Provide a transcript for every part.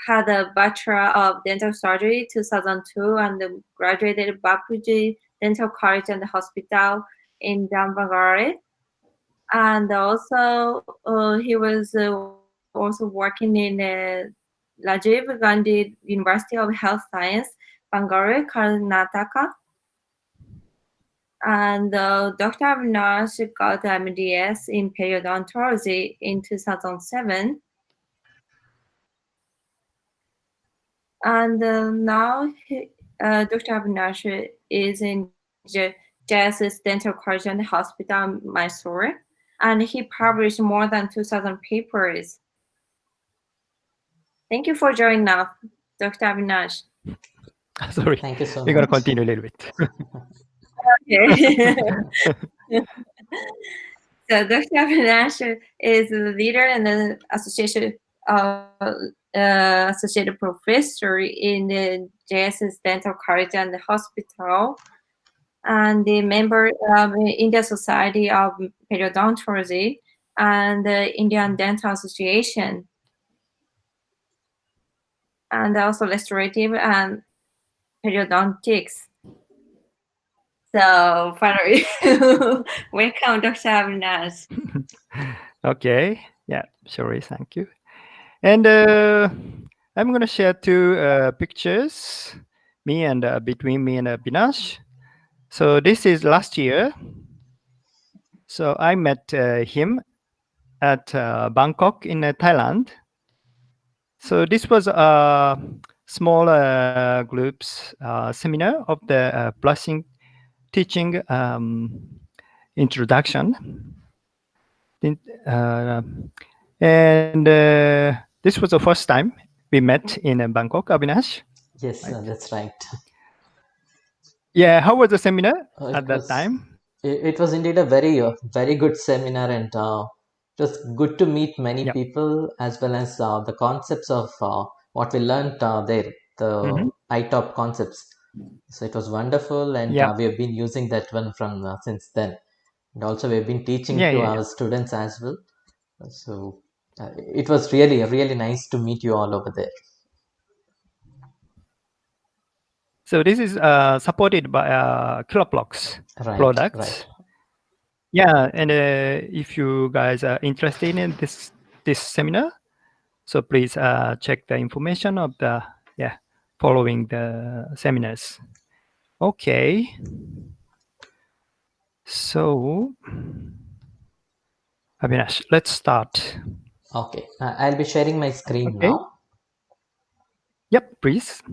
had a Bachelor of Dental Surgery 2002 and graduated Bapuji Dental College and Hospital in Bangalore. And also, he was also working in Rajiv Gandhi University of Health Science, Bangalore, Karnataka. And Dr. Avinash got MDS in periodontology in 2007. And now Dr. Avinash is in JSS Dental College and Hospital, Mysore, and he published more than 2,000 papers. Thank you for joining us, Dr. Avinash. Sorry, Thank you so we're going to much. continue a little bit. Okay. So Dr. Avinash is the leader and the associate professor in the JSS Dental College and Hospital, and the member of Indian Society of Periodontology and the Indian Dental Association, and also restorative and periodontics. So finally, welcome, Dr. Avinash. Okay, yeah, sorry, thank you. And I'm going to share two pictures, between me and Avinash. So this is last year. So I met him at Bangkok in Thailand. So this was a small groups seminar of the brushing teaching introduction. And this was the first time we met in Bangkok, Avinash. Yes, Right. that's right. Yeah, how was the seminar at that was time? it was indeed a very good seminar, and it was good to meet many Yeah. people, as well as the concepts of what we learned there, the ITOP concepts. So it was wonderful, and Yeah. we have been using that one from since then, and also we have been teaching Yeah, to yeah, our yeah. students as well. So it was really nice to meet you all over there. So this is supported by Kiloplox Right, products. right. Yeah, and if you guys are interested in this seminar, so please check the information of the following the seminars. Okay. So, Avinash, let's start. Okay, I'll be sharing my screen Okay. now. Yep, please.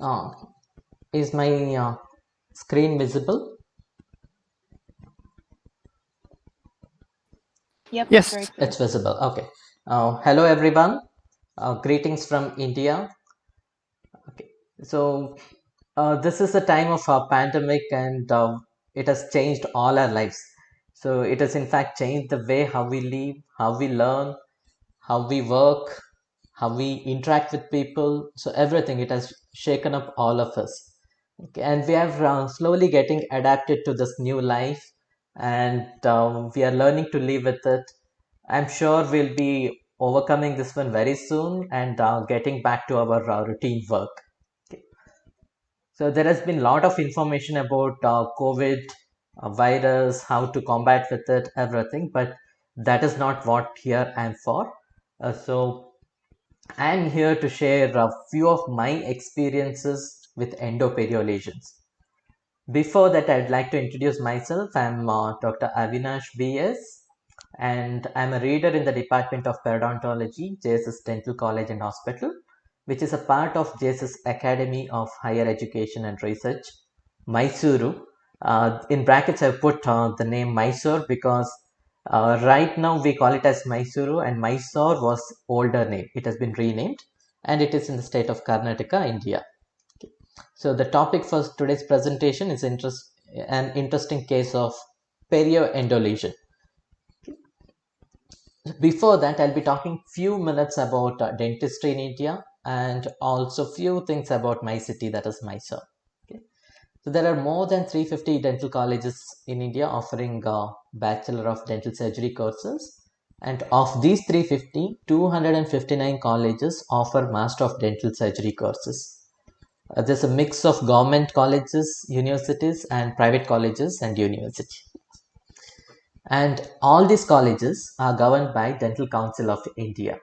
Uh, is my screen visible? Yep, Yes. very clear. It's visible. Okay. Hello, everyone. Greetings from India. Okay. So, this is the time of our pandemic, and it has changed all our lives. So, it has in fact changed the way how we live, how we learn, how we work, how we interact with people. So, everything, it has shaken up all of us. Okay. And we are slowly getting adapted to this new life, and we are learning to live with it. I'm sure we'll be overcoming this one very soon, and getting back to our routine work. Okay. So there has been a lot of information about COVID virus, how to combat with it, everything, but that is not what here I'm for. So I'm here to share a few of my experiences with Endo-Perio Lesions. Before that, I'd like to introduce myself. I'm Dr. Avinash BS, and I'm a reader in the Department of Periodontology, JSS Dental College and Hospital, which is a part of JSS Academy of Higher Education and Research, Mysuru. In brackets, I've put the name Mysore because right now we call it as Mysuru, and Mysore was older name. It has been renamed, and it is in the state of Karnataka, India. So the topic for today's presentation is an interesting case of perio lesion. Before that, I'll be talking few minutes about dentistry in India and also few things about my city, that is Mysore. Okay. So there are more than 350 dental colleges in India offering Bachelor of Dental Surgery courses. And of these 350, 259 colleges offer Master of Dental Surgery courses. There's a mix of government colleges, universities, and private colleges and universities. And all these colleges are governed by Dental Council of India.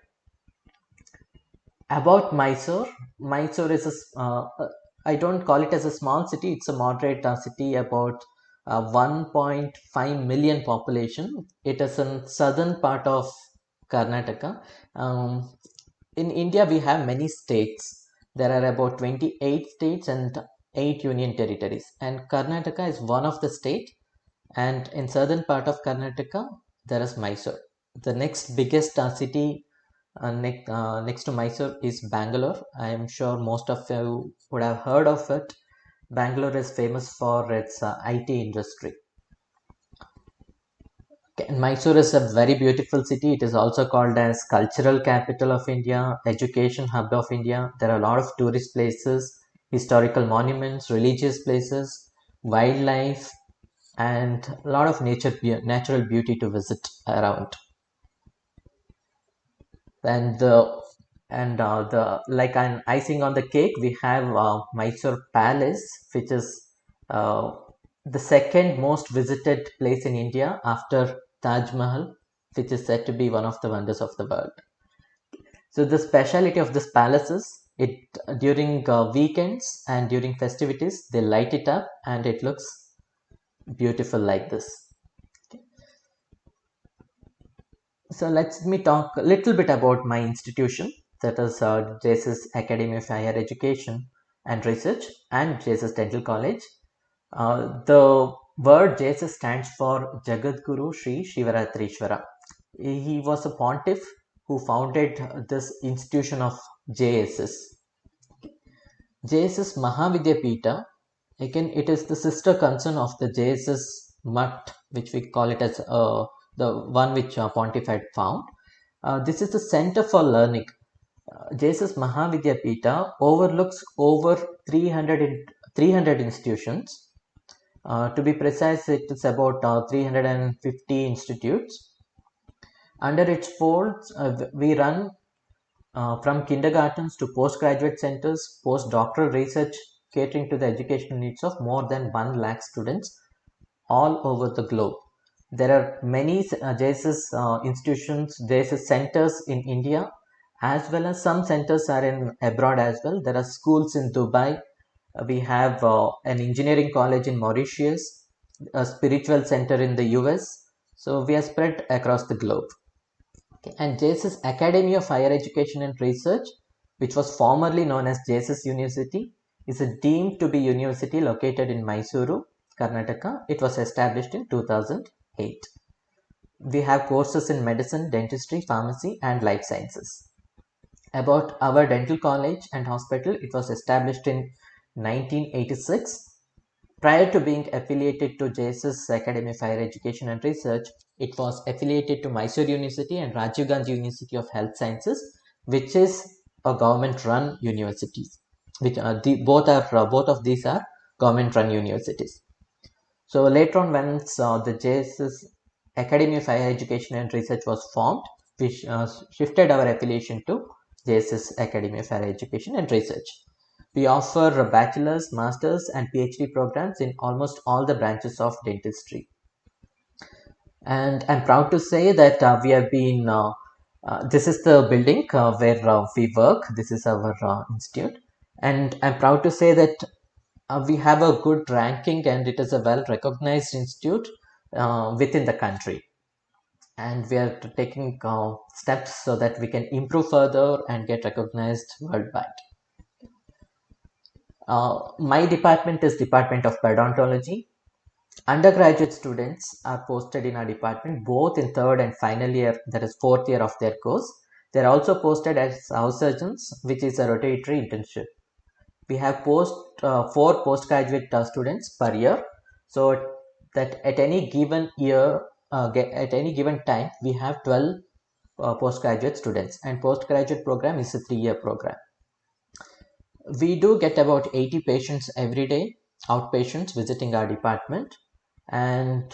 About Mysore, Mysore is I don't call it as a small city, it's a moderate city, about 1.5 million population. It is in southern part of Karnataka. In India, we have many states. There are about 28 states and 8 union territories. And Karnataka is one of the state. And in southern part of Karnataka, there is Mysore. The next biggest city next to Mysore is Bangalore. I am sure most of you would have heard of it. Bangalore is famous for its IT industry. Okay, and Mysore is a very beautiful city. It is also called as cultural capital of India, education hub of India. There are a lot of tourist places, historical monuments, religious places, wildlife, and a lot of natural beauty to visit around. And the like an icing on the cake, we have Mysore Palace, which is uh, the second most visited place in India after Taj Mahal, which is said to be one of the wonders of the world. So the speciality of this palace is it during weekends and during festivities they light it up and it looks beautiful like this. So let me talk a little bit about my institution, that is JSS Academy of Higher Education and Research and JSS Dental College. The word JSS stands for Jagadguru Sri Shivaratrishwara. He was a pontiff who founded this institution of JSS. JSS Mahavidyapita, again, it is the sister concern of the JSS Mutt, which we call it as the one which Pontiff had found. This is the center for learning. JSS Mahavidyapita overlooks over 300 institutions. To be precise, it is about 350 institutes. Under its folds, we run from kindergartens to postgraduate centers, postdoctoral research catering to the educational needs of more than 1 lakh students all over the globe. There are many JSS institutions, JSS centers in India, as well as some centers are in abroad as well. There are schools in Dubai. We have an engineering college in Mauritius, a spiritual center in the US. So we are spread across the globe. Okay. And JSS Academy of Higher Education and Research, which was formerly known as JSS University, is a deemed to be university located in Mysuru, Karnataka. It was established in 2008. We have courses in medicine, dentistry, pharmacy, and life sciences. About our dental college and hospital, it was established in 1986. Prior to being affiliated to JSS Academy of Higher Education and Research, it was affiliated to Mysore University and Rajiv Gandhi University of Health Sciences, which is a government-run universities. Which both of these are government-run universities. So later on, once the JSS Academy of Higher Education and Research was formed, we shifted our affiliation to JSS Academy of Higher Education and Research. We offer bachelor's, master's, and PhD programs in almost all the branches of dentistry. And I'm proud to say that we have been, this is the building where we work. This is our institute. And I'm proud to say that we have a good ranking and it is a well recognized institute within the country. And we are taking steps so that we can improve further and get recognized worldwide. My department is Department of Periodontology. Undergraduate students are posted in our department both in third and final year, that is fourth year of their course. They are also posted as house surgeons, which is a rotatory internship. We have 4 postgraduate students per year, so that at any given year, at any given time, we have 12 postgraduate students, and postgraduate program is a 3-year program. We do get about 80 patients every day, outpatients visiting our department, and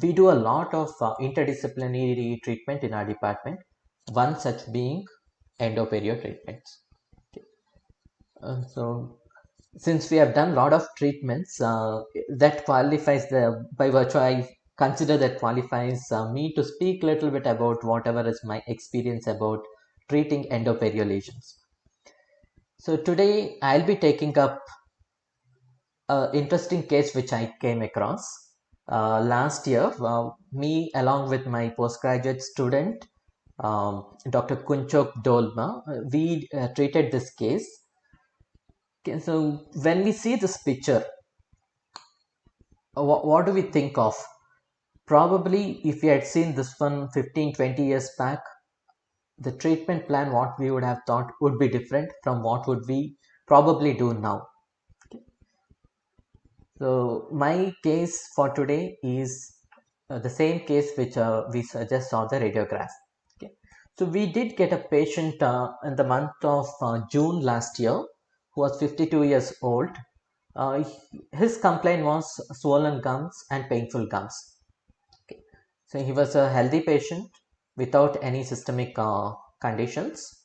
we do a lot of interdisciplinary treatment in our department, one such being endo-perio treatments. So since we have done a lot of treatments, that qualifies by virtue, I consider that qualifies me to speak a little bit about whatever is my experience about treating endo-perio lesions. So today I'll be taking up an interesting case which I came across last year. Me along with my postgraduate student, Dr. Kunchok Dolma, we treated this case. Okay, so when we see this picture, what do we think of? Probably if we had seen this one 15-20 years back, the treatment plan what we would have thought would be different from what would we probably do now. So my case for today is the same case which we just saw the radiograph. Okay. So we did get a patient in the month of June last year who was 52 years old. His complaint was swollen gums and painful gums. Okay. So he was a healthy patient without any systemic conditions.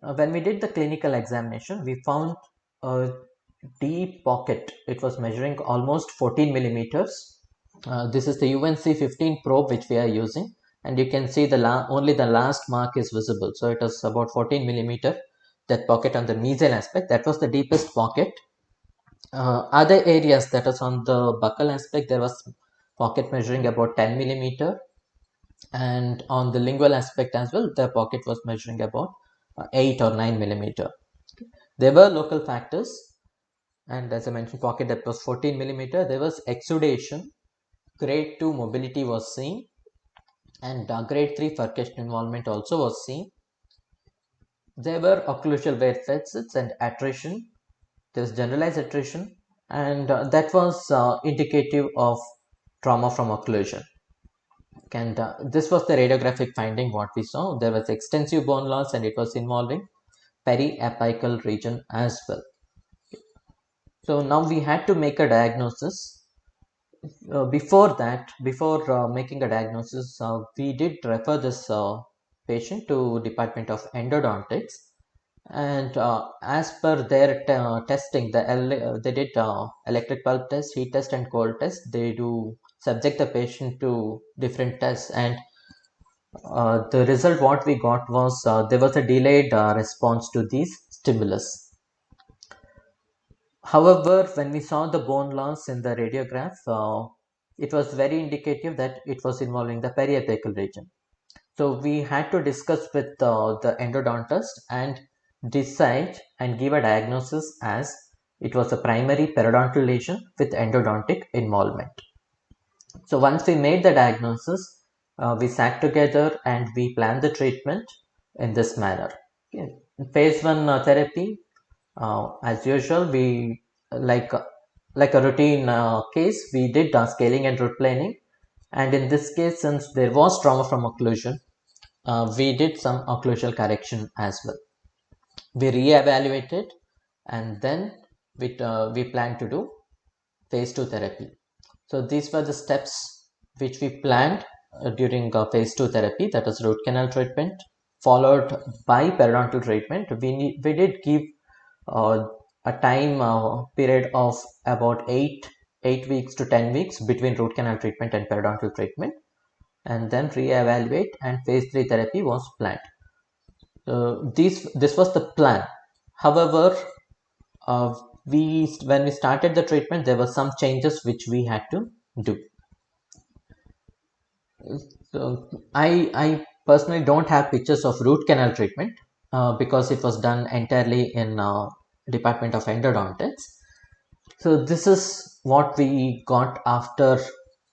When we did the clinical examination, we found a deep pocket. It was measuring almost 14 millimeters. This is the UNC 15 probe which we are using, and you can see only the last mark is visible. So it was about 14 millimeter, that pocket on the mesial aspect. That was the deepest pocket. Other areas, that is on the buccal aspect, there was pocket measuring about 10 millimeter, and on the lingual aspect as well, the pocket was measuring about 8 or 9 millimeter. There were local factors, and as I mentioned, pocket depth was 14 millimeter. There was exudation, grade 2 mobility was seen, and grade 3 furcation involvement also was seen. There were occlusal wear facets and attrition. There was generalized attrition, and that was indicative of trauma from occlusion. And this was the radiographic finding what we saw. There was extensive bone loss, and it was involving periapical region as well. So now we had to make a diagnosis. Before making a diagnosis, we did refer this patient to Department of Endodontics, and as per their testing, they did electric pulp test, heat test, and cold test. They do subject the patient to different tests, and the result what we got was there was a delayed response to these stimulus. However, when we saw the bone loss in the radiograph, it was very indicative that it was involving the periapical region. So we had to discuss with the endodontist and decide and give a diagnosis as it was a primary periodontal lesion with endodontic involvement. So once we made the diagnosis, we sat together and we planned the treatment in this manner. Okay. Phase 1 therapy, as usual, we like a routine case, we did scaling and root planing, and in this case, since there was trauma from occlusion, we did some occlusal correction as well. We re-evaluated, and then we plan to do phase 2 therapy. So these were the steps which we planned during phase 2 therapy, that is root canal treatment, followed by periodontal treatment. We did give a time period of about 8 weeks to 10 weeks between root canal treatment and periodontal treatment, and then re-evaluate, and phase 3 therapy was planned. This was the plan. However, uh, when we started the treatment, there were some changes which we had to do. So I personally don't have pictures of root canal treatment because it was done entirely in Department of Endodontics. So this is what we got after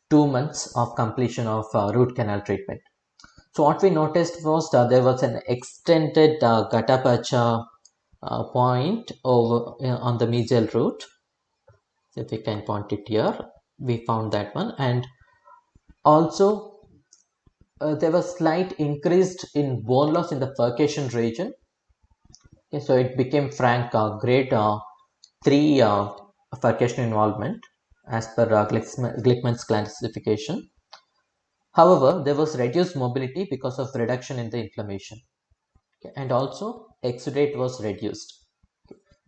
2 months of completion of root canal treatment. So what we noticed was there was an extended gutta point over on the mesial root. If we can point it here, we found that one, and also there was slight increase in bone loss in the furcation region. Okay, so it became frank grade 3 furcation involvement as per Glickman's classification. However, there was reduced mobility because of reduction in the inflammation. Okay, and also exudate was reduced.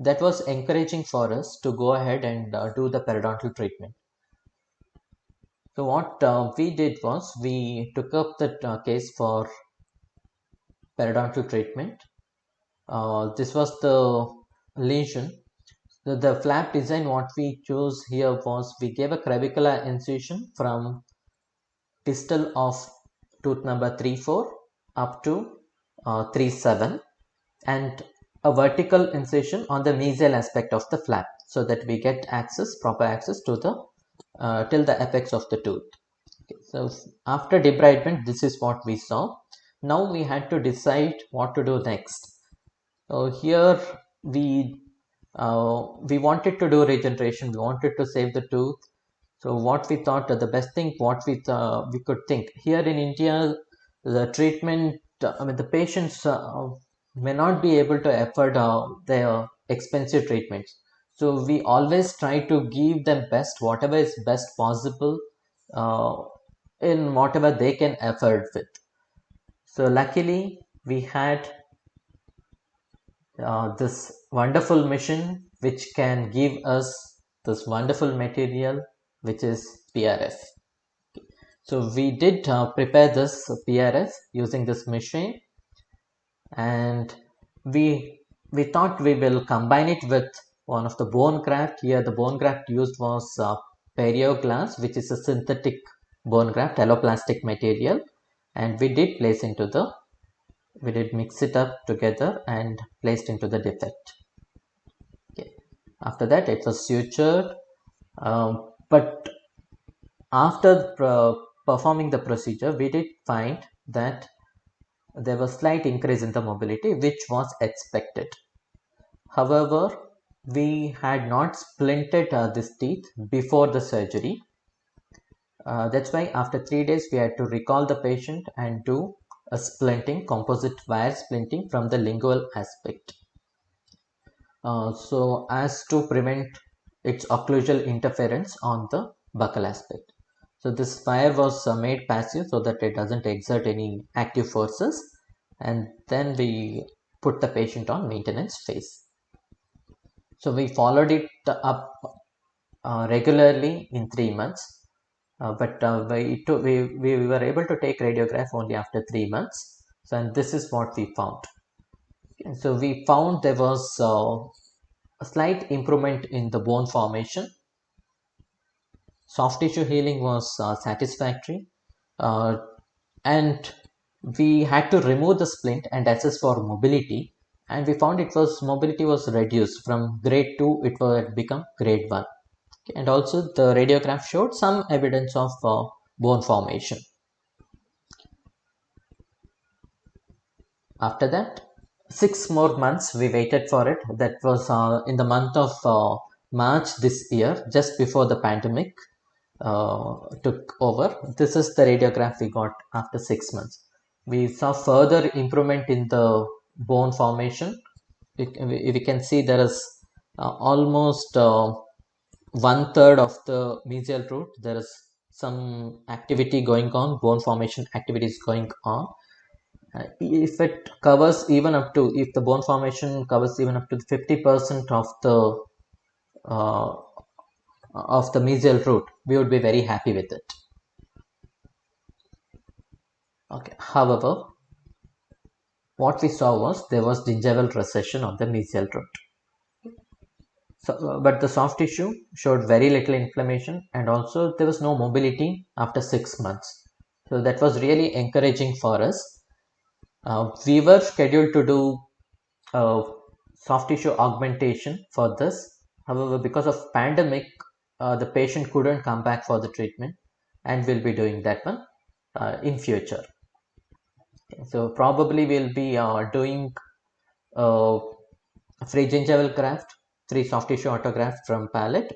That was encouraging for us to go ahead and do the periodontal treatment. So what we did was we took up that case for periodontal treatment. This was the lesion. The flap design what we chose here was we gave a clavicular incision from distal of tooth number 3-4 up to 3-7 and a vertical incision on the mesial aspect of the flap so that we get proper access to the till the apex of the tooth. Okay, so after debridement, this is what we saw. Now we had to decide what to do next. So here we wanted to do regeneration. We wanted to save the tooth. So what we thought the best thing what we could think here in India, the treatment. I mean the patients may not be able to afford their expensive treatments. So we always try to give them best whatever is best possible uh, in whatever they can afford with. So luckily we had this wonderful machine which can give us this wonderful material which is PRF. So we did prepare this PRF using this machine, and we thought we will combine it with one of the bone graft. Here the bone graft used was perio glass, which is a synthetic bone graft, alloplastic material, and we did mix it up together and placed into the defect. Okay. After that it was sutured, but after performing the procedure we did find that there was slight increase in the mobility which was expected. However, we had not splinted this teeth before the surgery. That's why after 3 days we had to recall the patient and do a splinting, composite wire splinting from the lingual aspect. So as to prevent its occlusal interference on the buccal aspect. So this wire was made passive so that it doesn't exert any active forces, and then we put the patient on maintenance phase. So we followed it up regularly in 3 months, but we were able to take radiograph only after 3 months. So and this is what we found. Okay, so we found there was a slight improvement in the bone formation. Soft tissue healing was satisfactory, and we had to remove the splint and assess for mobility, and we found mobility was reduced from grade 2 it had become grade 1. Okay, and also the radiograph showed some evidence of bone formation. After that 6 more months we waited for it. That was in the month of March this year, just before the pandemic took over. This is the radiograph we got after 6 months. We saw further improvement in the bone formation. We can see there is almost 1/3 of the mesial root. There is some activity going on, bone formation activities going on. If it covers even up to, if the bone formation covers even up to 50% uh, of the mesial root, we would be very happy with it. Okay. However, what we saw was there was gingival recession of the mesial root. So, but the soft tissue showed very little inflammation, and also there was no mobility after 6 months. So that was really encouraging for us. We were scheduled to do soft tissue augmentation for this. However, because of pandemic, the patient couldn't come back for the treatment, and we'll be doing that one in future. So probably we'll be doing uh, free gingival graft, free soft tissue autograft from palate,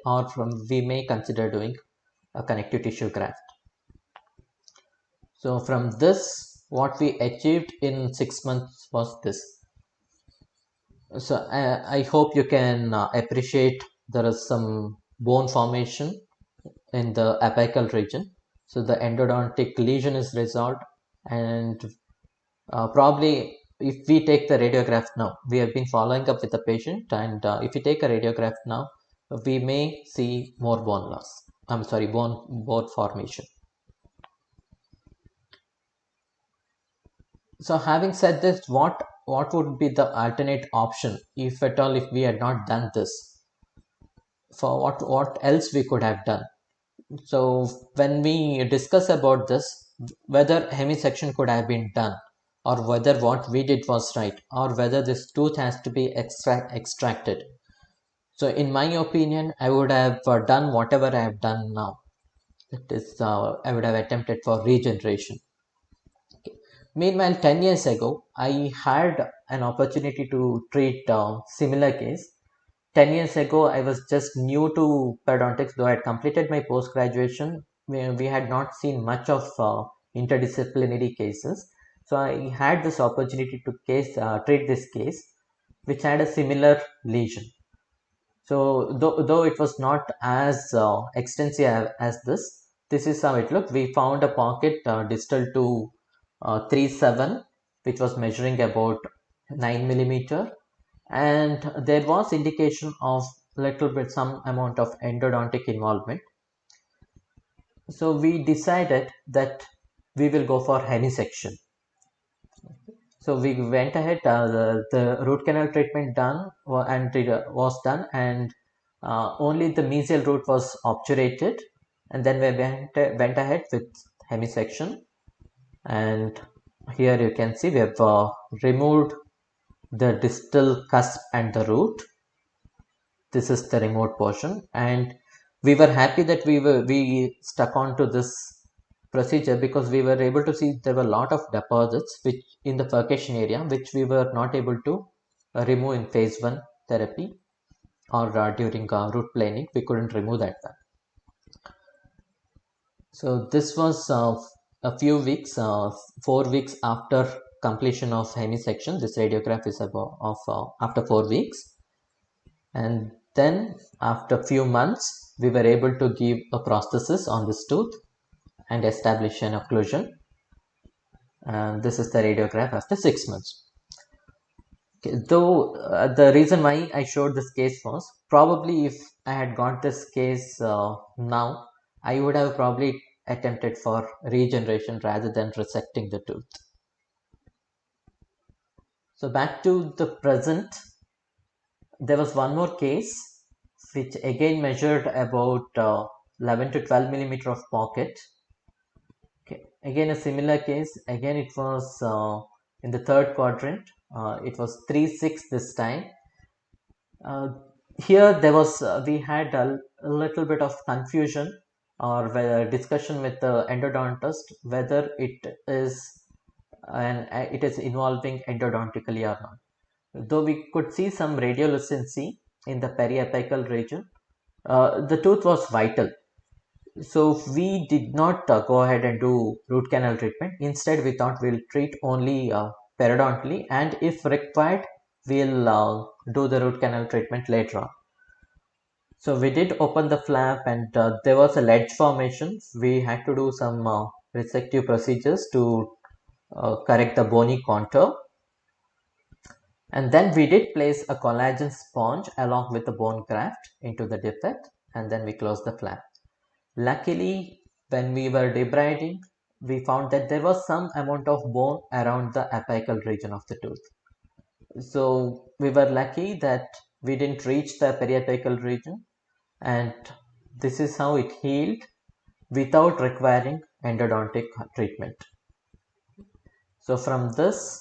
we may consider doing a connective tissue graft. So from this, what we achieved in 6 months was this. So I hope you can appreciate there is some bone formation in the apical region. So the endodontic lesion is resolved, and probably if we take the radiograph now, we have been following up with the patient, and if we take a radiograph now, we may see more bone loss. I'm sorry, bone formation. So having said this, what would be the alternate option if at all if we had not done this? For what else we could have done? So when we discuss about this, whether hemisection could have been done, or whether what we did was right, or whether this tooth has to be extracted. So in my opinion, I would have done whatever I have done now. That is, I would have attempted for regeneration. Okay. Meanwhile, 10 years ago, I had an opportunity to treat similar case. 10 years ago, I was just new to periodontics, though I had completed my post-graduation. We had not seen much of interdisciplinary cases. So I had this opportunity to treat this case, which had a similar lesion. So though it was not as extensive as this is how it looked. We found a pocket distal to 3.7, which was measuring about 9 millimeter, and there was indication of little bit some amount of endodontic involvement. So we decided that we will go for hemisection. So we went ahead, the root canal treatment done and it was done, and only the mesial root was obturated, and then we went ahead with hemisection. And here you can see we have removed the distal cusp and the root. This is the remote portion, and we were happy that we stuck on to this procedure because we were able to see there were a lot of deposits which in the furcation area which we were not able to remove in phase 1 therapy, or during root planing we couldn't remove that one. So this was a few weeks, 4 weeks after completion of hemisection. This radiograph is about after 4 weeks, and then after few months we were able to give a prosthesis on this tooth and establish an occlusion, and this is the radiograph after 6 months. Okay, though the reason why I showed this case was probably if I had got this case now, I would have probably attempted for regeneration rather than resecting the tooth. So back to the present, there was one more case which again measured about 11 to 12 millimeter of pocket. Okay, again a similar case. Again it was in the third quadrant. It was 3.6 this time. Here there was we had a little bit of confusion or discussion with the endodontist whether it is involving endodontically or not. Though we could see some radiolucency in the periapical region, the tooth was vital. So we did not go ahead and do root canal treatment. Instead, we thought we'll treat only periodontally, and if required, we'll do the root canal treatment later on. So we did open the flap, and there was a ledge formation. We had to do some resective procedures to correct the bony contour. And then we did place a collagen sponge along with the bone graft into the defect, and then we closed the flap. Luckily, when we were debriding, we found that there was some amount of bone around the apical region of the tooth. So we were lucky that we didn't reach the periapical region, and this is how it healed without requiring endodontic treatment. So from this,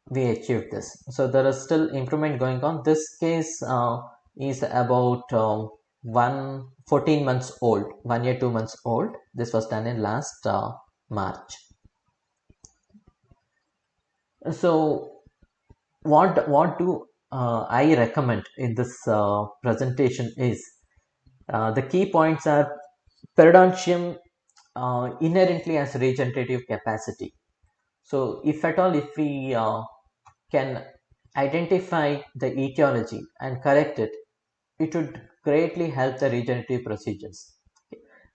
we achieved this. So there is still improvement going on. This case is about 14 months old, 1 year 2 months old. This was done in last March. So what do I recommend in this presentation is the key points are periodontium inherently has regenerative capacity. So if at all, if we can identify the etiology and correct it, it would greatly help the regenerative procedures.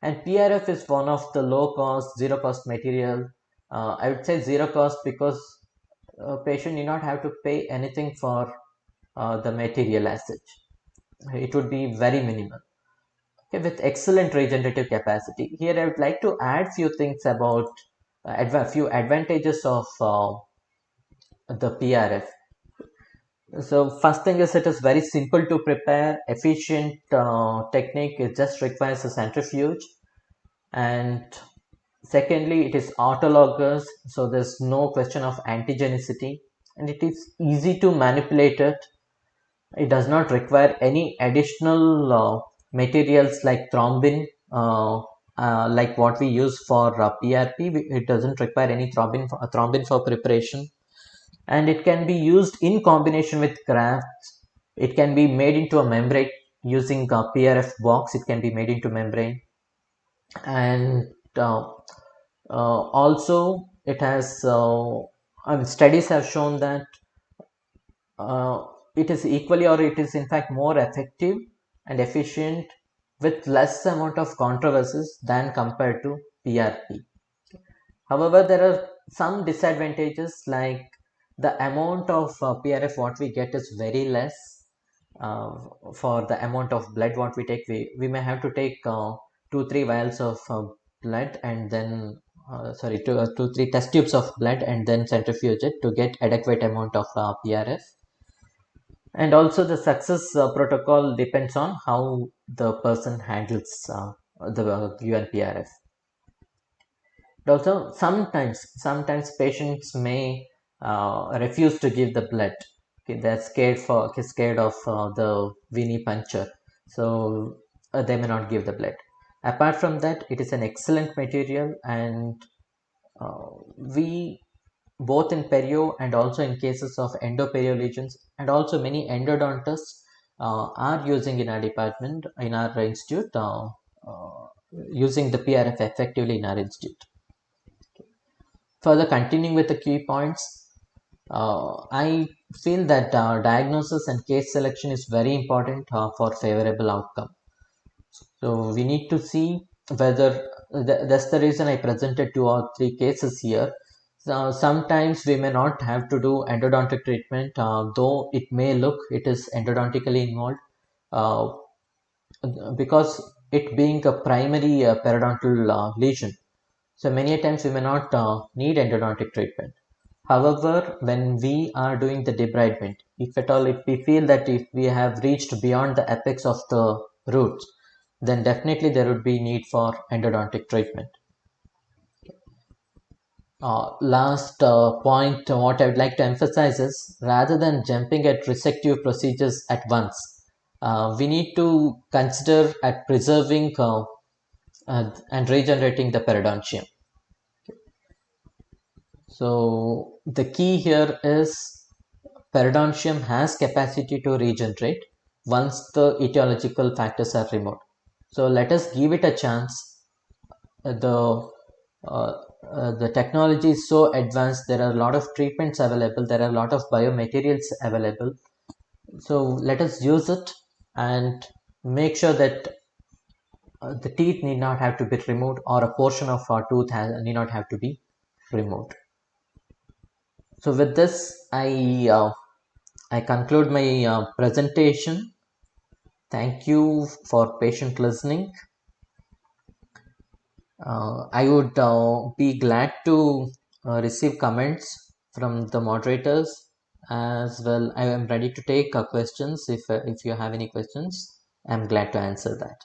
And PRF is one of the low cost, zero cost material. I would say zero cost because a patient need not have to pay anything for the material as such. It would be very minimal. Okay, with excellent regenerative capacity. Here I would like to add few things about few advantages of the PRF. So first thing is it is very simple to prepare, efficient technique. It just requires a centrifuge, and secondly, it is autologous, so there's no question of antigenicity, and it is easy to manipulate it. It does not require any additional materials like thrombin, like what we use for PRP. It doesn't require any thrombin for preparation, and it can be used in combination with grafts. It can be made into a membrane using a PRF box. It can be made into membrane, and also it has studies have shown that it is equally, or it is in fact more effective and efficient with less amount of controversies than compared to PRP. However, there are some disadvantages, like the amount of PRF what we get is very less. uh, for the amount of blood what we take, we may have to take 2-3 vials of blood, and then sorry, 2-3 test tubes of blood, and then centrifuge it to get adequate amount of PRF. And also the success protocol depends on how the person handles the given PRF. Also, sometimes patients may refuse to give the blood. Okay, they're scared of the veiny puncture, so they may not give the blood. Apart from that, it is an excellent material, and we both in perio and also in cases of endo-perio lesions, and also many endodontists are using in our department, in our institute, using the PRF effectively in our institute. Further continuing with the key points, I feel that diagnosis and case selection is very important for favorable outcome. So we need to see whether that's the reason I presented 2 or 3 cases here. So sometimes we may not have to do endodontic treatment, though it may look it is endodontically involved, uh, because it being a primary periodontal lesion. So many times we may not need endodontic treatment. However, when we are doing the debridement, if at all, if we feel that if we have reached beyond the apex of the roots, then definitely there would be need for endodontic treatment. Last point, what I would like to emphasize is, rather than jumping at resective procedures at once, we need to consider at preserving and regenerating the periodontium. So the key here is periodontium has capacity to regenerate once the etiological factors are removed. So let us give it a chance. The technology is so advanced. There are a lot of treatments available. There are a lot of biomaterials available. So let us use it and make sure that the teeth need not have to be removed, or a portion of our tooth need not have to be removed. So with this, I conclude my presentation. Thank you for patient listening. I would be glad to receive comments from the moderators as well. I am ready to take questions. If you have any questions, I'm glad to answer that.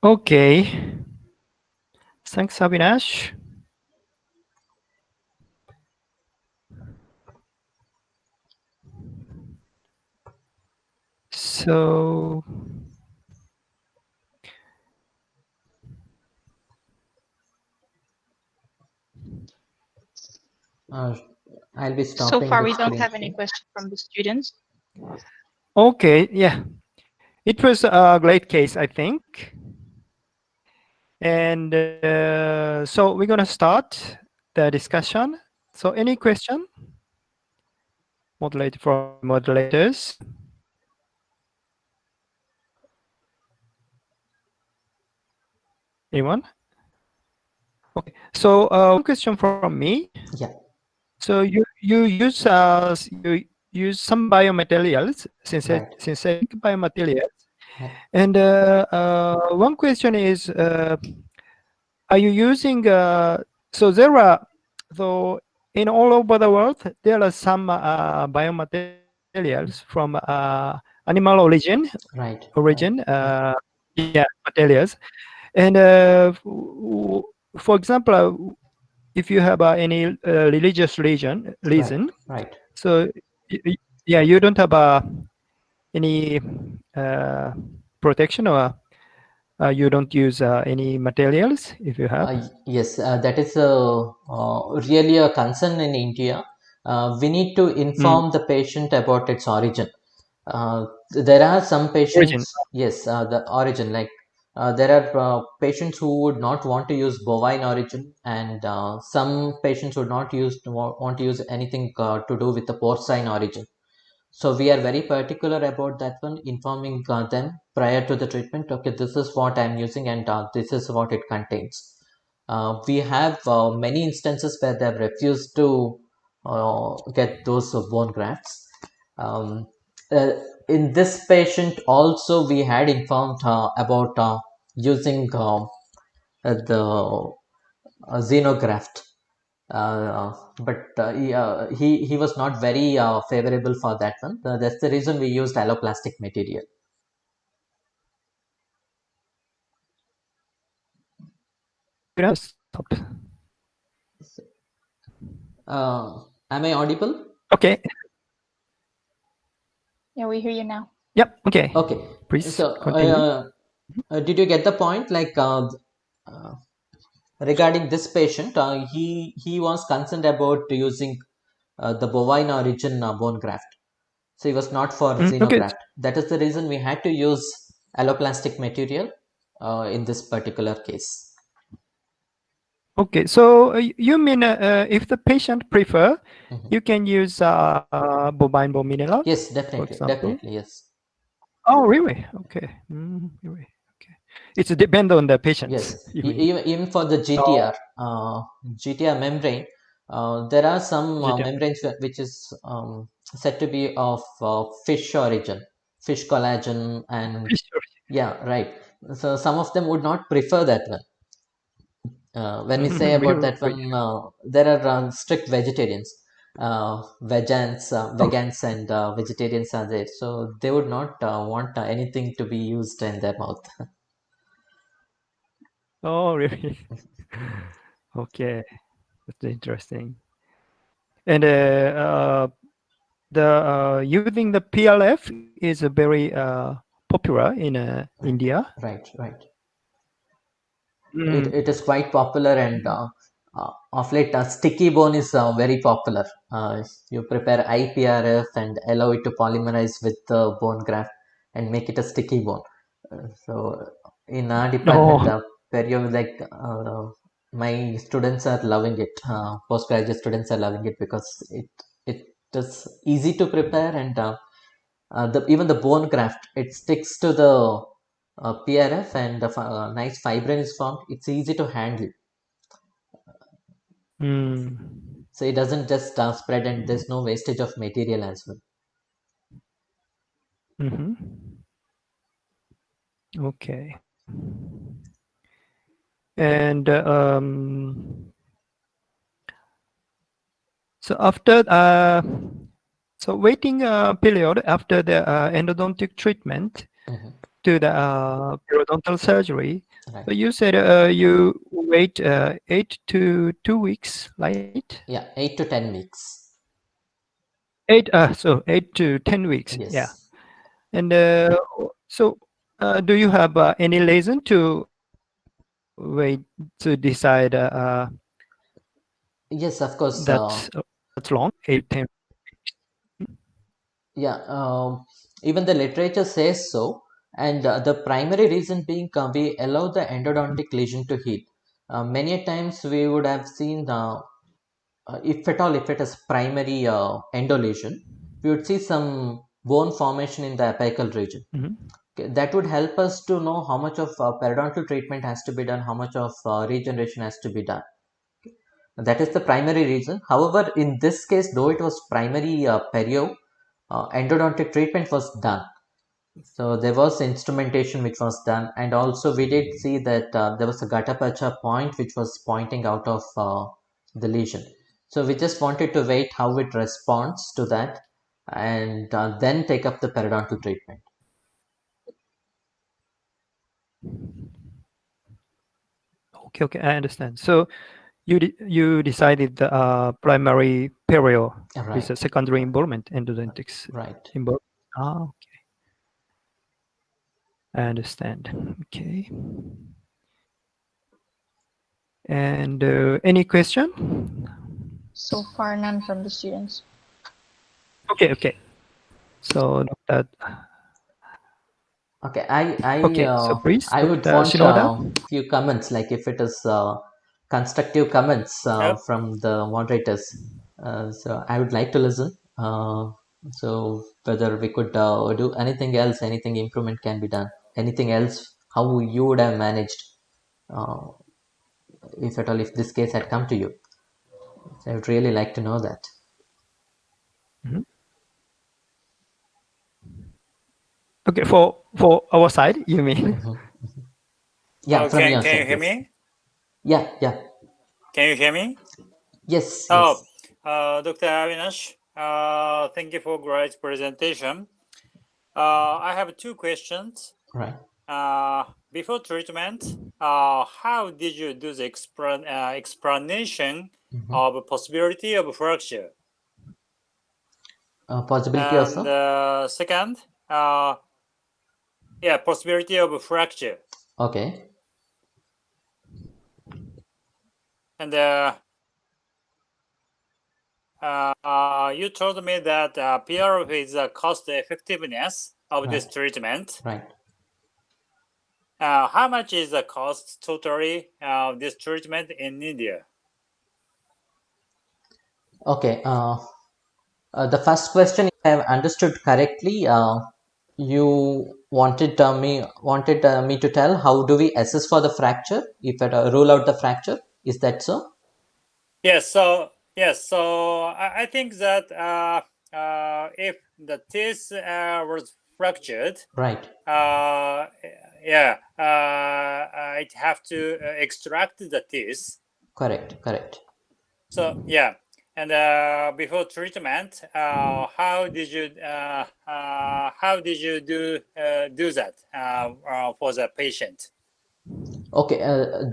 Okay. Thanks, Avinash. So, Uh, I'll be So stopping far, the we don't screen have any share. questions from the students. okay, yeah. it was a great case, I think. And so we're gonna start the discussion. So any question, moderate from the moderators? Anyone? Okay. So one question from me. Yeah, So you use some biomaterials, right, synthetic biomaterials, right, and one question is, are you using? So there are, so in all over the world there are some biomaterials from animal right, right, origin, yeah, yeah, materials, and for example, if you have any religious right, reason, right. so yeah, you don't have any uh, protection, or you don't use any materials if you have. Yes, that is really a concern in India. We need to Mm, inform the patient about its origin. There are some origin. patients, yes, the origin, like there are patients who would not want to use bovine origin, and some patients would not want to use anything to do with the porcine origin. So we are very particular about that one, informing them prior to the treatment. Okay, this is what I'm using, and this is what it contains. We have many instances where they have refused to get those bone grafts. Um, uh, in this patient, also we had informed about using the xenograft, but he was not very favorable for that one. That's the reason we used alloplastic material. You can stop. Am I audible? Okay. Yeah, we hear you now. Yep. Okay. Okay. Please So, continue. did you get the point? Like regarding this patient, he was concerned about using the bovine origin bone graft. So he was not for Okay. xenograft. That is the reason we had to use alloplastic material in this particular case. Okay. So you mean if the patient prefer, Mhm. you can use bovine bone mineral, Yes, for definitely, example. definitely, yes. Oh, really? Okay. Really? Okay. It's depend on the Yes, patients. You mean? even for the Oh, GTR membrane, there are some GTM. membranes which is said to be of fish origin, fish collagen, and yeah, right. So some of them would not prefer that one. When we say about Really? that one, there are strict vegetarians, vegans and vegetarians are there, so they would not want anything to be used in their mouth. Oh, really? Okay. That's interesting. And the using the PLF is a very popular in Right, India. right, right. It is Mm. quite popular, and of late sticky bone is very popular. You prepare IPRF and allow it to polymerize with the bone graft and make it a sticky bone. So in our department, Oh, my students are loving it. Postgraduate students are loving it because it is easy to prepare, and even the bone graft, it sticks to the PRF, and the nice fibrin is formed. It's easy to handle, mm. so it doesn't just spread, and there's no wastage of material as well. Hmm. Okay. And so after so waiting period after the endodontic treatment Mhm. to the periodontal surgery. So Right. you said you wait 8 to 2 weeks, right? Yeah, 8 to 10 weeks. 8 to 10 weeks. Yeah. Yes. And so do you have any reason to wait to decide Yes, of course. that's long, 8 10? Yeah. Even the literature says so. And the primary reason being we allow the endodontic lesion to heal. Many a times we would have seen, if at all, if it is primary endo lesion, we would see some bone formation in the apical region. Mhm. Okay, that would help us to know how much of periodontal treatment has to be done, how much of regeneration has to be done. That is the primary reason. However, in this case, though it was primary perio, endodontic treatment was done. So there was instrumentation which was done, and also we did see that there was a gutta-percha point which was pointing out of the lesion. So we just wanted to wait how it responds to that, and then take up the periodontal treatment. Okay, okay, I understand. So you decided the primary perio with a Right, secondary involvement endodontics right. involved. Ah, okay, I understand. Okay, and any question? So far, none from the students. Okay, okay. So Dr. Okay, I Okay, so please, I would Dr. want Shinoda. few comments, like if it is constructive comments Yep. from the moderators. So I would like to listen. So whether we could do anything else, anything improvement can be done, anything else, how you would have managed, uh, if at all, if this case had come to you. So I would really like to know that. Mhm. Okay, for our side, you mean? Mhm. Yeah, from your Can you side, hear yes. me? Yeah, yeah, Can you hear me? yes, Oh, yes. Dr. Avinash, thank you for great presentation. I have two questions. Right. Before treatment, how did you do the explanation Mhm. of possibility of fracture? Possibility And also. second, yeah, possibility of fracture. Okay. And you told me that PR is the cost effectiveness of this Right. treatment. Right. How much is the cost totally of this treatment in India? Okay. The first question, if I have understood correctly, you wanted me to tell how do we assess for the fracture if at rule out the fracture. Is that so? Yes. So I think that if the teeth was fractured, Right. uh, yeah, it have to extract the teeth. Correct. Correct. So yeah, and before treatment, how did you do that for the patient? Okay,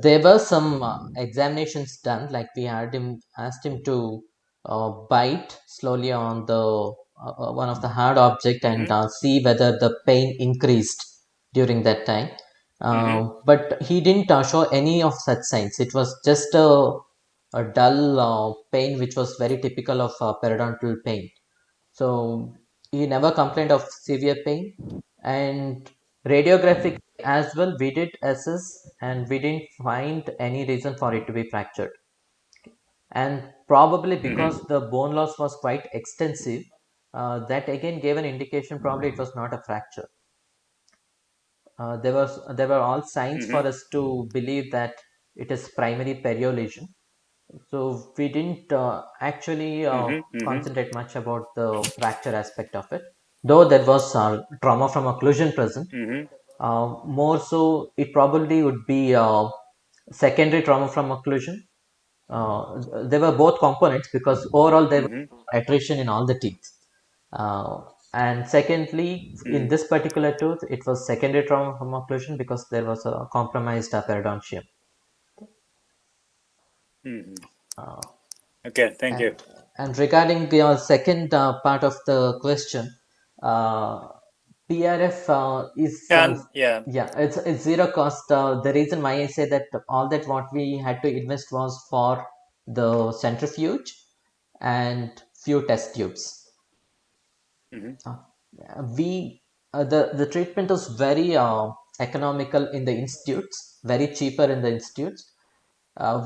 there were some examinations done, like we had him asked him to bite slowly on the one of the hard object and Mm-hmm. see whether the pain increased during that time. Mm-hmm. But he didn't show any of such signs. It was just a dull pain, which was very typical of periodontal pain. So he never complained of severe pain. And radiographic as well, we did assess and we didn't find any reason for it to be fractured. And probably Mm-hmm. because the bone loss was quite extensive, that again gave an indication probably it was not a fracture. There were all signs for Mm-hmm. us to believe that it is primary perio lesion. So we didn't actually Mm-hmm. Mm-hmm. concentrate much about the fracture aspect of it, though there was trauma from occlusion present. Mm-hmm. More so, it probably would be secondary trauma from occlusion. There were both components because overall there was Mm-hmm. attrition in all the teeth. Uh, and secondly, in this particular tooth, it was secondary trauma from occlusion because there was a compromised periodontium. Mm-hmm. Uh, Okay, thank And, you. and regarding your second part of the question, uh, PRF is And yeah. yeah, it's zero cost. The reason why I say that all that what we had to invest was for the centrifuge and few test tubes. Mm-hmm. Uh, we the treatment is very economical in the institutes, very cheaper in the institutes.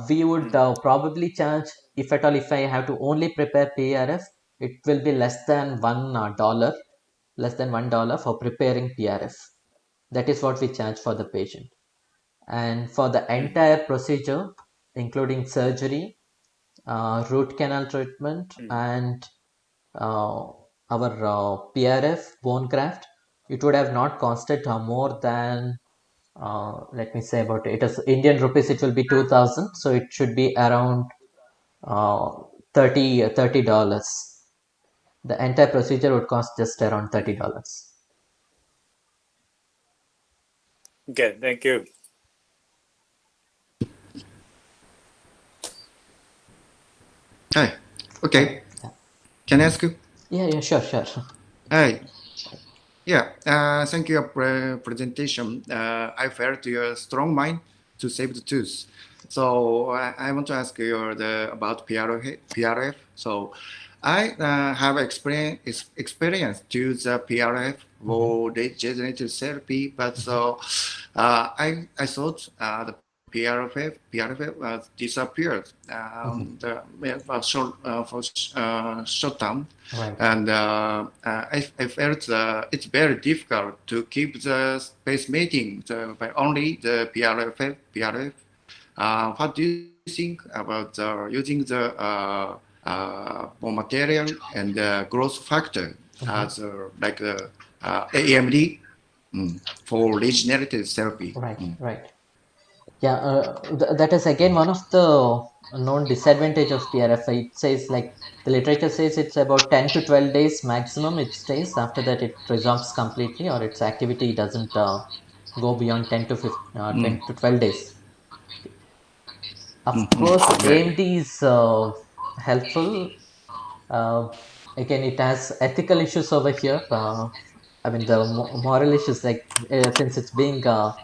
We would probably charge, if at all, if I have to only prepare PRF, it will be less than $1, less than $1 for preparing PRF. That is what we charge for the patient. And for the entire procedure, including surgery, root canal treatment, and our PRF bone graft, it would have not costed more than let me say about it is Indian rupees, it will be 2000, so it should be around uh, $30. The entire procedure would cost just around $30. Okay, thank you. Hi. Okay. Yeah, Can I ask you? yeah, sure. Hi. Yeah. Thank you for presentation. I felt your strong mind to save the tooth. So I want to ask you about PRF. So I have experience to use PRF for regenerative therapy, but so I thought the PRF disappeared for short term, Right. and I felt it's very difficult to keep the space meeting by only the PRF. What do you think about using the raw material and growth factor as like the AMD for regenerative therapy? Right. Yeah, that is again one of the known disadvantage of PRF. It says like the literature says it's about 10 to 12 days maximum it stays. After that, it resolves completely or its activity doesn't go beyond 10 to 12 days. Of course, Yeah. AMD is helpful. Uh, Again, it has ethical issues over here. I mean, the moral issues, like since it's being uh,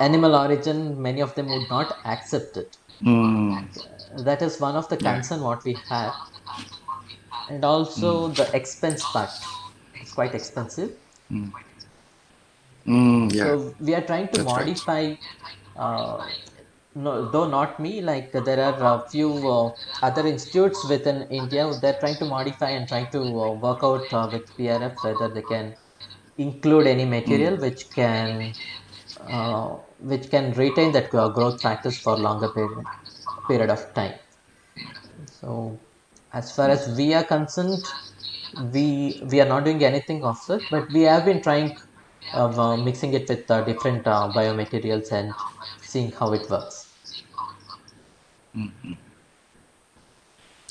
animal origin, many of them would not accept it. Mm, That is one of the yeah. concern what we have, and also the expense part. It's quite expensive. Yeah. So we are trying to That's right. modify. Uh, no, though not me. Like there are a few other institutes within India. They're trying to modify and trying to work out with PRF whether they can include any material which can retain that growth factors for longer period of time. So as far as we are concerned, we are not doing anything of such, but we have been trying of mixing it with different biomaterials and seeing how it works.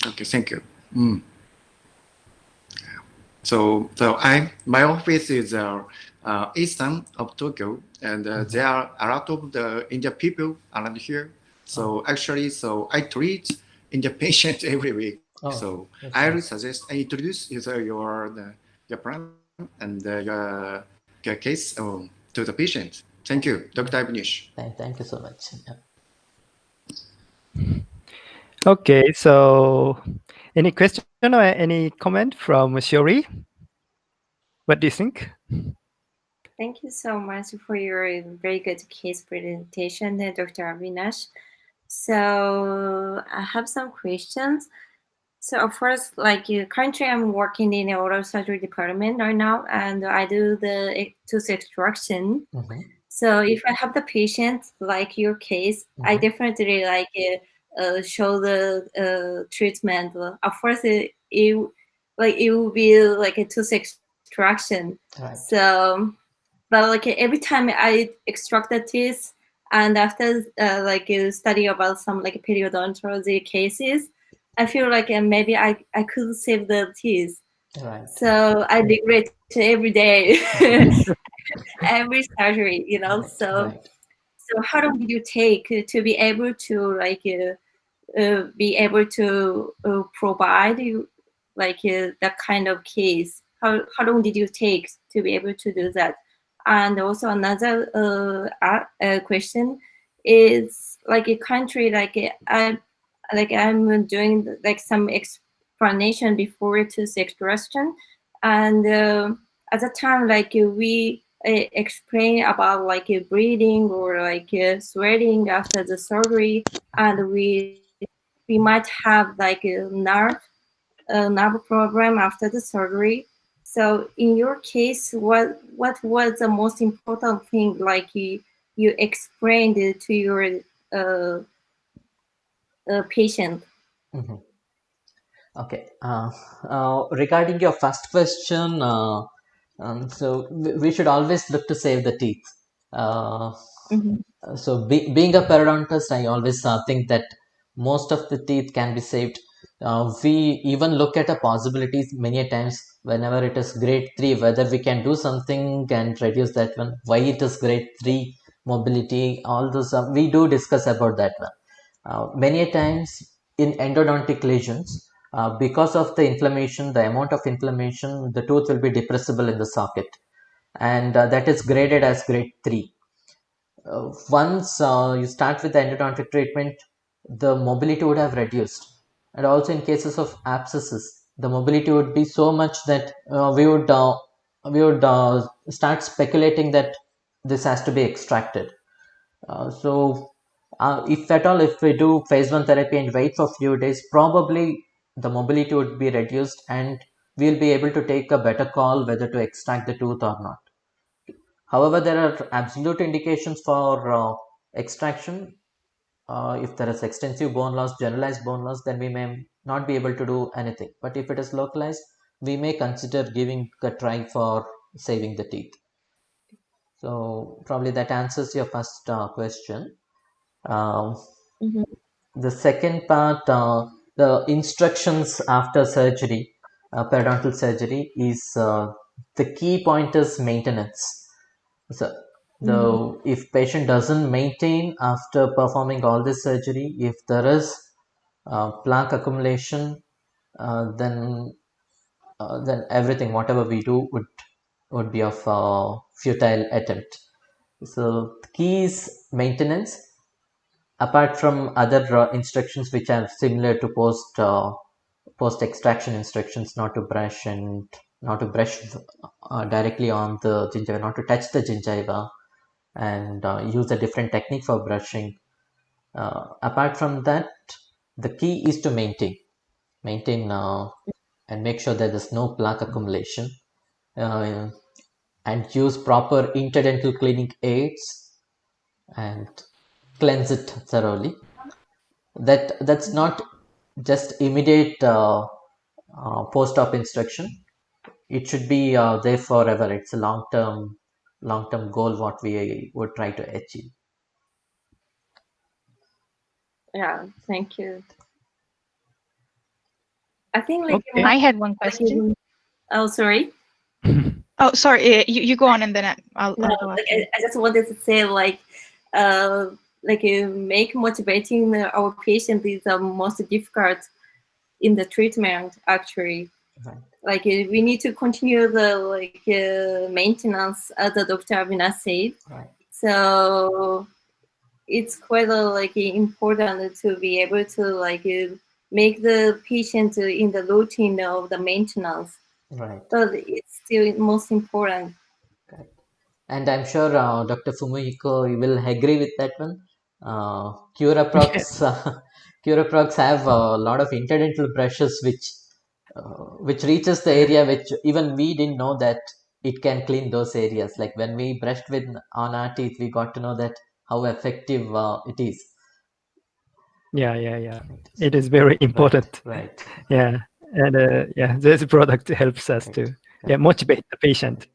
Okay. Thank you. Mm. So my office is eastern of Tokyo, and there are a lot of the Indian people around here. So actually, so I treat Indian patients every week. So Oh, I that's will nice. suggest I introduce your plan and your case to the patient. Thank you, Dr. Avinash. Thank you so much. Yeah. Okay, so any question or any comment from Shiori? What do you think? Thank you so much for your very good case presentation, Dr. Avinash. So I have some questions. So first, like currently, I'm working in the oral surgery department right now, and I do the tooth extraction. So if I have the patient like your case, I definitely like show the treatment. Of course, it will be like a tooth extraction. Right. So, but like every time I extract the teeth, and after like study about some like periodontology cases, I feel like maybe I could save the teeth. Right. So I regret every day, every surgery, So Right. so how long did you take to be able to like be able to provide you like that kind of case? How long did you take to be able to do that? And also another question is like a country I'm doing like some explanation before to extraction. And at the time, like we explain about like breathing or like sweating after the surgery, and we might have like a nerve problem after the surgery. So in your case, what was the most important thing like you explained it to your uh, patient? Mhm. Okay. Regarding your first question, so we should always look to save the teeth. Uh, Mhm. being a periodontist, I always think that most of the teeth can be saved. We even look at a possibilities many a times whenever it is grade 3, whether we can do something and reduce that one. Why it is grade 3 mobility, all those we do discuss about that one. Many a times in endodontic lesions, because of the inflammation, the amount of inflammation, the tooth will be depressible in the socket, and that is graded as grade 3. Once you start with the endodontic treatment, the mobility would have reduced. And also in cases of abscesses, the mobility would be so much that we would start speculating that this has to be extracted. If at all, if we do phase 1 therapy and wait for a few days, probably the mobility would be reduced and we'll be able to take a better call whether to extract the tooth or not. However, there are absolute indications for extraction. If there is extensive bone loss, generalized bone loss, then we may not be able to do anything. But if it is localized, we may consider giving a try for saving the teeth. So probably that answers your first question. Um, Mhm. the second part, the instructions after surgery, periodontal surgery, is the key point is maintenance. So, Mhm. if patient doesn't maintain after performing all this surgery, if there is plaque accumulation, then everything whatever we do would be of futile attempt. So the key is maintenance. Apart from other instructions which are similar to post extraction instructions, not to brush and not to brush directly on the gingiva, not to touch the gingiva, and use a different technique for brushing. Apart from that, the key is to maintain and make sure that there's no plaque accumulation, uh, and use proper interdental cleaning aids and cleanse it thoroughly. That's not just immediate post-op instruction. It should be there forever. It's a long-term goal what we would try to achieve. Yeah, thank you. I think like Okay. I had one like question. oh sorry. Oh, sorry. You go on and then No, I'll go like after you. I just wanted to say like make motivating our patient is the most difficult in the treatment actually. Right. Like we need to continue the like maintenance as the Dr. Avinash said. Right. So it's quite like important to be able to like make the patient in the routine of the maintenance. Right. But it's still most important. Correct. And I'm sure Dr. Fumihiko will agree with that one. Curaprox, Curaprox have a lot of interdental brushes which reaches the area which even we didn't know that it can clean those areas. Like when we brushed with on our teeth, we got to know that how effective it is. Yeah. It is very Right. important. Right. Yeah, and yeah, this product helps us Right. to Correct. motivate the patient.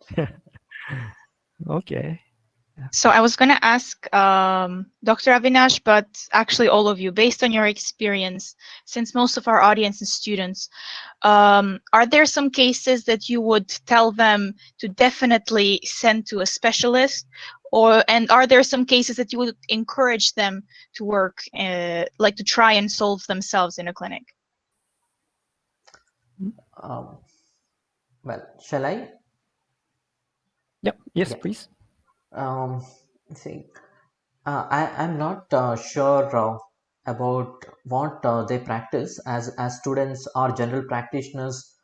Okay. So I was going to ask Dr. Avinash, but actually all of you, based on your experience, since most of our audience is students, are there some cases that you would tell them to definitely send to a specialist? And are there some cases that you would encourage them to work, like to try and solve themselves in a clinic? Um, well, shall I? Yep. Yes, Yeah. please. Um, see, I'm not sure about what they practice as students or general practitioners.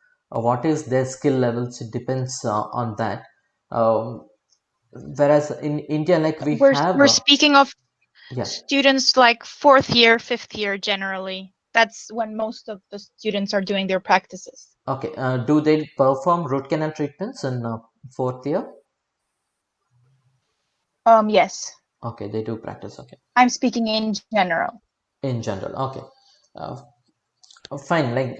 what is their skill levels. It depends on that. Whereas in India, like we're speaking of yeah. students like 4th year, 5th year generally. That's when most of the students are doing their practices. Okay. Do they perform root canal treatments in 4th year? Yes. Okay, they do practice. Okay. I'm speaking in general. In general, okay. Fine. Like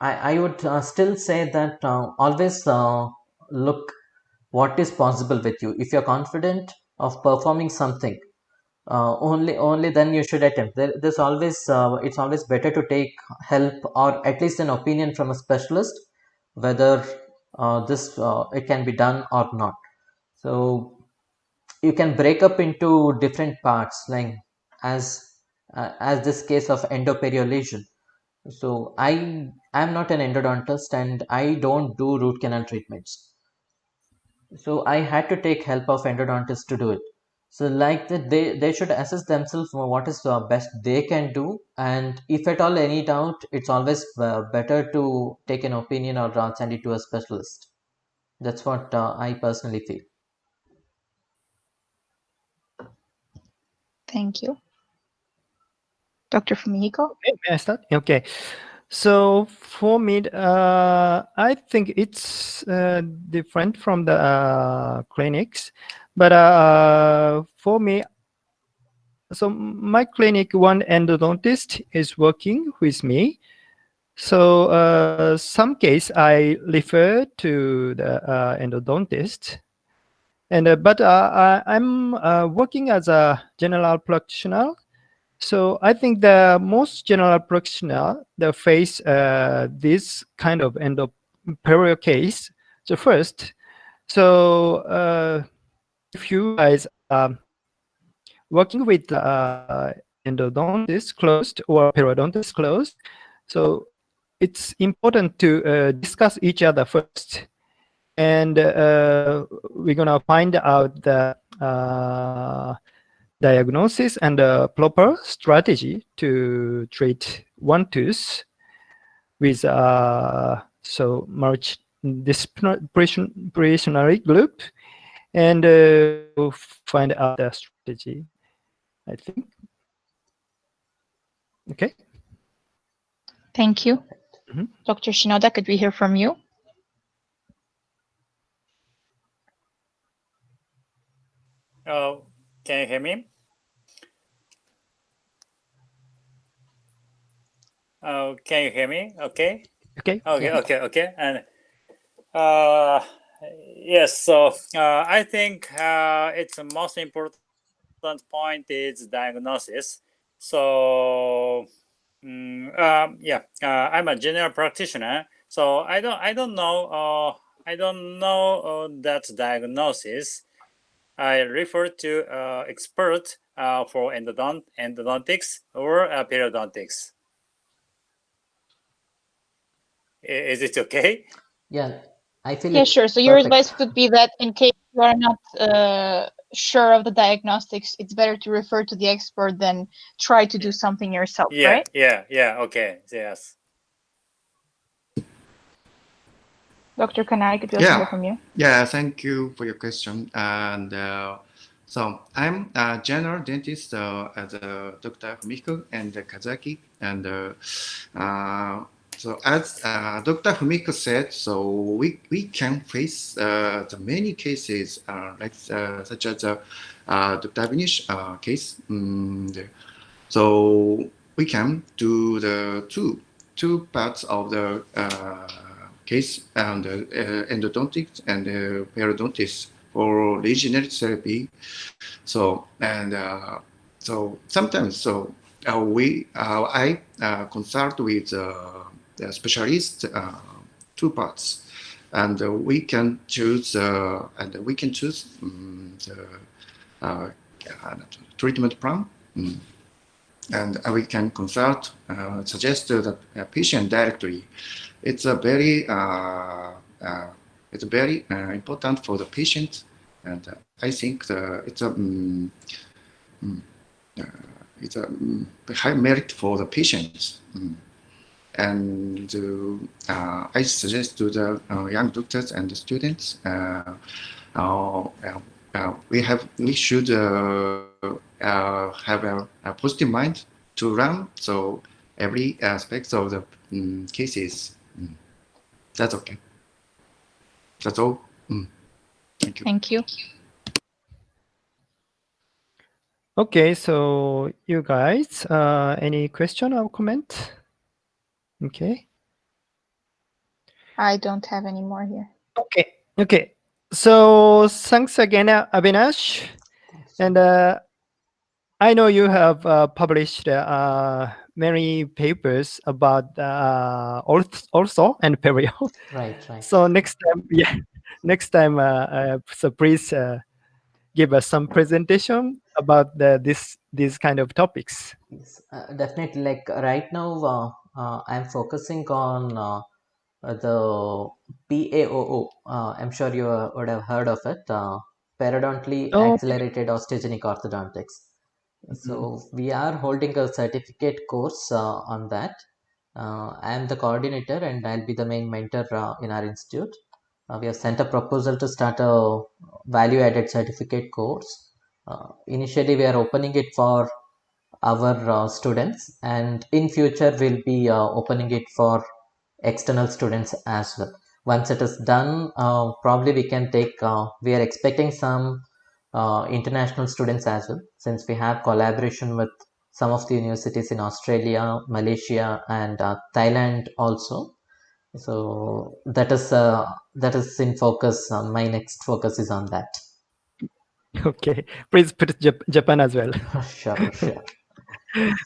I would still say that always look what is possible with you. If you're confident of performing something, only then you should attempt. There's always it's always better to take help or at least an opinion from a specialist whether this it can be done or not. So you can break up into different parts, like as this case of endoperio lesion. So I'm not an endodontist and I don't do root canal treatments. So I had to take help of endodontists to do it. So like that, they should assess themselves for what is best they can do, and if at all any doubt, it's always better to take an opinion or send it to a specialist. That's what I personally feel. Thank you. Dr. Fumihiko? Okay, may I start? Okay. So for me, I think it's different from the clinics, but for me, so my clinic, one endodontist is working with me. So some case I refer to the endodontist, and but I'm working as a general practitioner. So I think the most general practitioner they face this kind of endo-perio case. So first, so if you guys are working with endodontist closed or periodontist closed, so it's important to discuss each other first, and we're gonna find out the diagnosis and a proper strategy to treat one tooth with so multidisciplinary group, and we'll find out the strategy, I think. Okay. Thank you. Mhm. Dr. Shinoda, could we hear from you? Oh, can you hear me? Oh, can you hear me? Okay. Okay. Okay. Yeah. Okay. And uh, yes. So I think it's the most important point is diagnosis. So yeah, I'm a general practitioner, so I don't know that diagnosis. I refer to expert for endodontics or periodontics. Is it okay? Yeah, I feel Yeah, it's sure. So your perfect. advice would be that in case you are not sure of the diagnostics, it's better to refer to the expert than try to do something yourself, Yeah, right? yeah. Okay, yes. Dr. Kanai, could we also hear Yeah, from you? yeah. Thank you for your question. And so I'm a general dentist as Dr. Fumiko and Kazaki. And so as Dr. Fumiko said, so we can face the many cases like such as Dr. Avinash case. So we can do the two parts of the case and endodontics and periodontics for regenerative therapy. So and so sometimes I consult with the specialist two parts, and we can choose the uh, treatment plan. And we can consult, suggest the patient directly. It's a very, important for the patient, and I think mm, it's a high merit for the patients. and I suggest to the young doctors and the students, we should have a positive mind to run. So every aspect of the cases. That's okay. That's all. Thank you. Thank you. Okay, so you guys, any question or comment? Okay. I don't have any more here. Okay. Okay. So thanks again, Avinash. Thanks, And John. I know you have published many papers about also and perio. Right, right. So next time, yeah, next time, so please give us some presentation about these kind of topics. Yes, definitely. Like right now, I'm focusing on the PAOO. I'm sure you would have heard of it. Periodontally Oh, Accelerated Osteogenic Orthodontics. mhm. So we are holding a certificate course on that. I am the coordinator and I'll be the main mentor in our institute. We have sent a proposal to start a value-added certificate course. Initially, we are opening it for our students, and in future we'll be opening it for external students as well. Once it is done, probably we can take we are expecting some international students as well, since we have collaboration with some of the universities in Australia, Malaysia, and Thailand also. So that is in focus. My next focus is on that. Okay. Please put Japan as well. Sure, sure.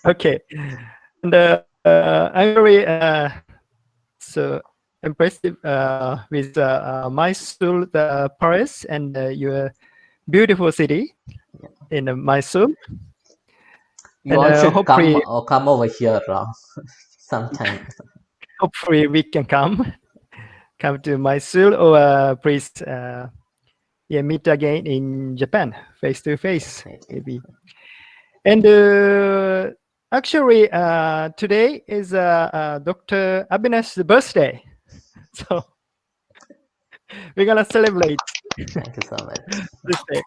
Okay. And I'm very so impressive with Mysore, the Paris, and your beautiful city in Mysore. You And all should come over here sometime. hopefully we can come to Mysore, or please yeah, meet again in Japan face to face Definitely. maybe. And actually today is Dr. Abhinash's birthday, so we're gonna celebrate Thank you so much. this day.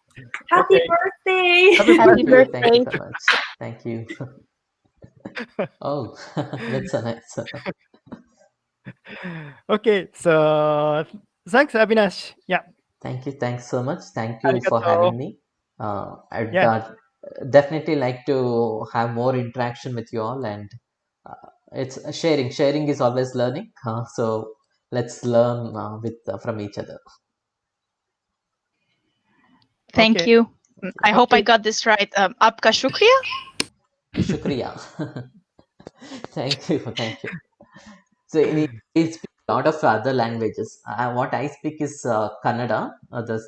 Happy Okay, birthday! happy Happy Thank you. birthday. Thank you birthday. so much. Thank you. Oh, that's so nice. Okay, so thanks, Abhinash. Yeah, Thank you. Thanks so much. Thank you for arigato. having me. I'd Yeah, definitely like to have more interaction with you all, and it's sharing. Sharing is always learning. So let's learn with from each other. Thank okay, you. I hope I okay. got this right. Apka shukriya. Shukriya. Thank you. Thank you. So in India, we speak a lot of other languages. What I speak is Kannada, that's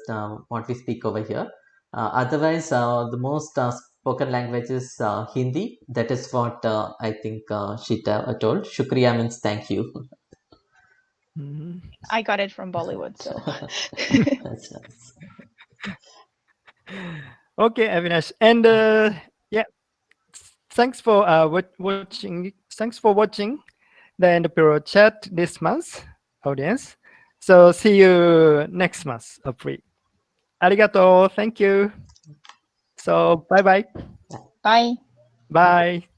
what we speak over here. Otherwise, the most spoken language is Hindi. That is what I think told. Shukriya means thank you. Mhm. I got it from Bollywood, so. That's nice. Okay, Avinash, and yeah, thanks for watching. Thanks for watching the End Period chat this month, audience. So see you next month, hopefully. Arigato. Thank you. So bye bye. Bye. Bye.